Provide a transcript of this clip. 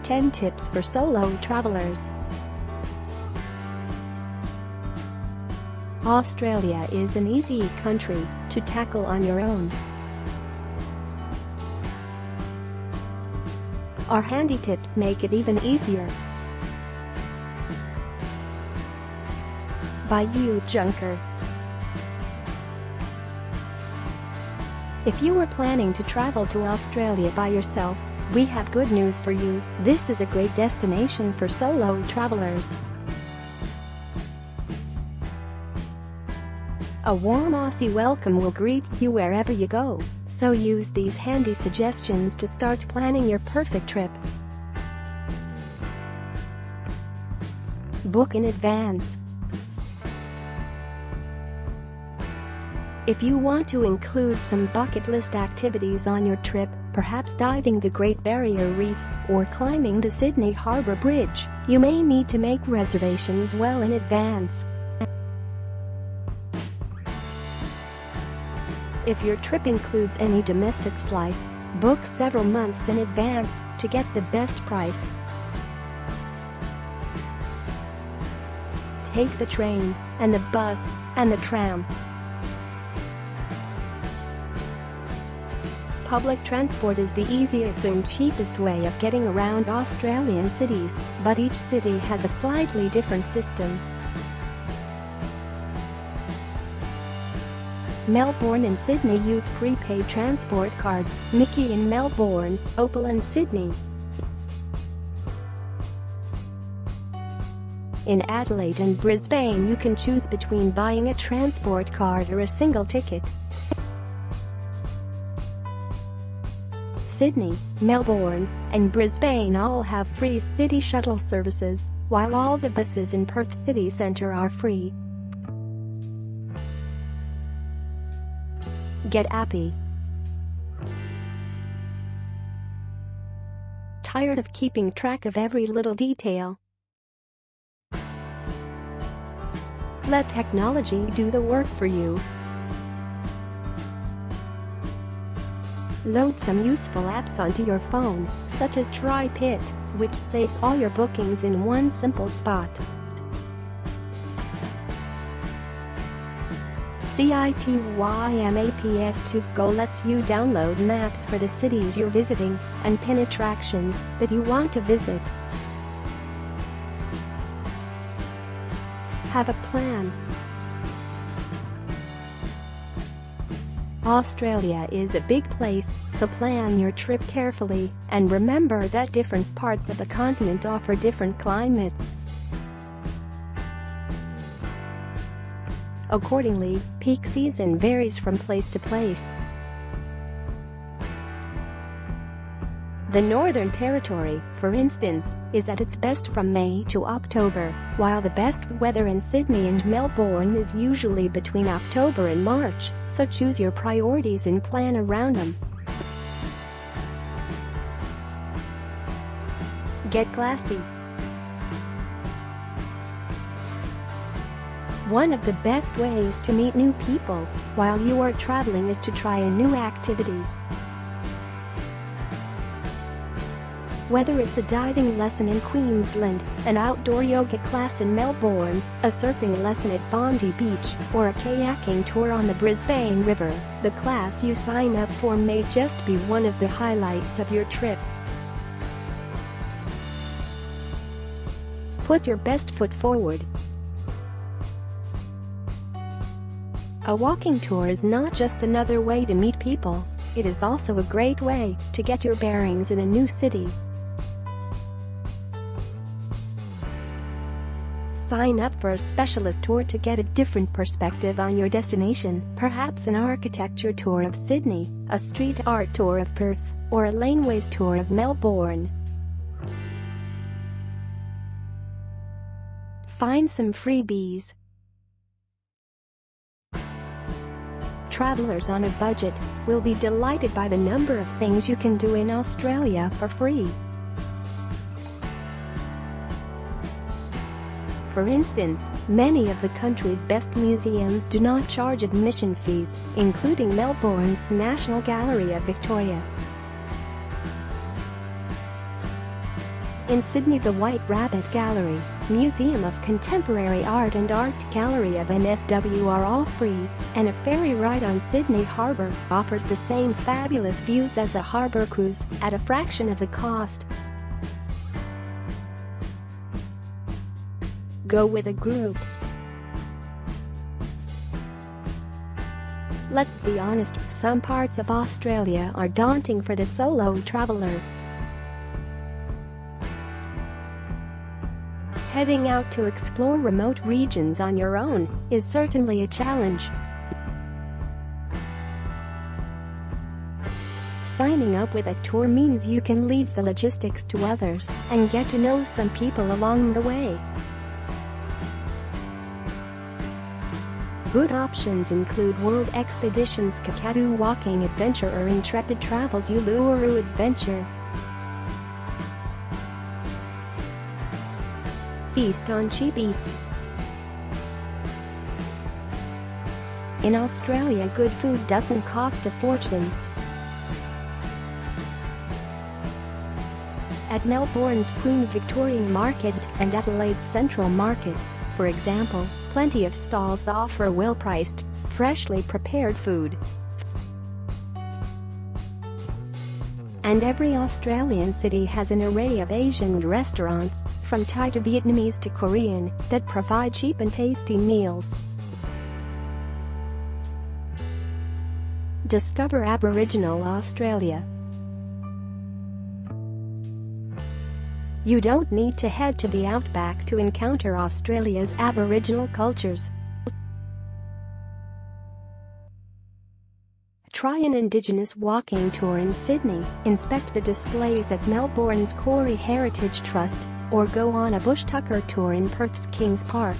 10 tips for solo travelers. Australia is an easy country to tackle on your own. Our handy tips make it even easier. By you, Junker. If you were planning to travel to Australia by yourself, we have good news for you. This is a great destination for solo travelers. A warm Aussie welcome will greet you wherever you go, so use these handy suggestions to start planning your perfect trip. Book in advance. If you want to include some bucket list activities on your trip, perhaps diving the Great Barrier Reef or climbing the Sydney Harbour Bridge, you may need to make reservations well in advance. If your trip includes any domestic flights, book several months in advance to get the best price. Take the train, and the bus, and the tram. Public transport is the easiest and cheapest way of getting around Australian cities, but each city has a slightly different system. Melbourne and Sydney use prepaid transport cards, Mickey in Melbourne, Opal in Sydney. In Adelaide and Brisbane you can choose between buying a transport card or a single ticket. Sydney, Melbourne, and Brisbane all have free city shuttle services, while all the buses in Perth city centre are free. Get Appy. Tired of keeping track of every little detail? Let technology do the work for you. Load some useful apps onto your phone, such as TryPit, which saves all your bookings in one simple spot. Citymapps2Go lets you download maps for the cities you're visiting and pin attractions that you want to visit. Have a plan. Australia is a big place, so plan your trip carefully, and remember that different parts of the continent offer different climates. Accordingly, peak season varies from place to place. The Northern Territory, for instance, is at its best from May to October, while the best weather in Sydney and Melbourne is usually between October and March, so choose your priorities and plan around them. Get classy. One of the best ways to meet new people while you are traveling is to try a new activity. Whether it's a diving lesson in Queensland, an outdoor yoga class in Melbourne, a surfing lesson at Bondi Beach, or a kayaking tour on the Brisbane River, the class you sign up for may just be one of the highlights of your trip. Put your best foot forward. A walking tour is not just another way to meet people, it is also a great way to get your bearings in a new city. Sign up for a specialist tour to get a different perspective on your destination, perhaps an architecture tour of Sydney, a street art tour of Perth, or a laneways tour of Melbourne. Find some freebies. Travelers on a budget will be delighted by the number of things you can do in Australia for free. For instance, many of the country's best museums do not charge admission fees, including Melbourne's National Gallery of Victoria. In Sydney, the White Rabbit Gallery, Museum of Contemporary Art and Art Gallery of NSW are all free, and a ferry ride on Sydney Harbour offers the same fabulous views as a harbour cruise at a fraction of the cost. Go with a group. Let's be honest, some parts of Australia are daunting for the solo traveller. Heading out to explore remote regions on your own is certainly a challenge. Signing up with a tour means you can leave the logistics to others and get to know some people along the way. Good options include World Expeditions Kakadu Walking Adventure or Intrepid Travels Uluru Adventure. Feast on cheap eats. In Australia, good food doesn't cost a fortune. At Melbourne's Queen Victoria Market and Adelaide's Central Market, for example, plenty of stalls offer well-priced, freshly prepared food. And every Australian city has an array of Asian restaurants, from Thai to Vietnamese to Korean, that provide cheap and tasty meals. Discover Aboriginal Australia. You don't need to head to the outback to encounter Australia's Aboriginal cultures. Try an Indigenous walking tour in Sydney, inspect the displays at Melbourne's Koori Heritage Trust, or go on a bush tucker tour in Perth's Kings Park.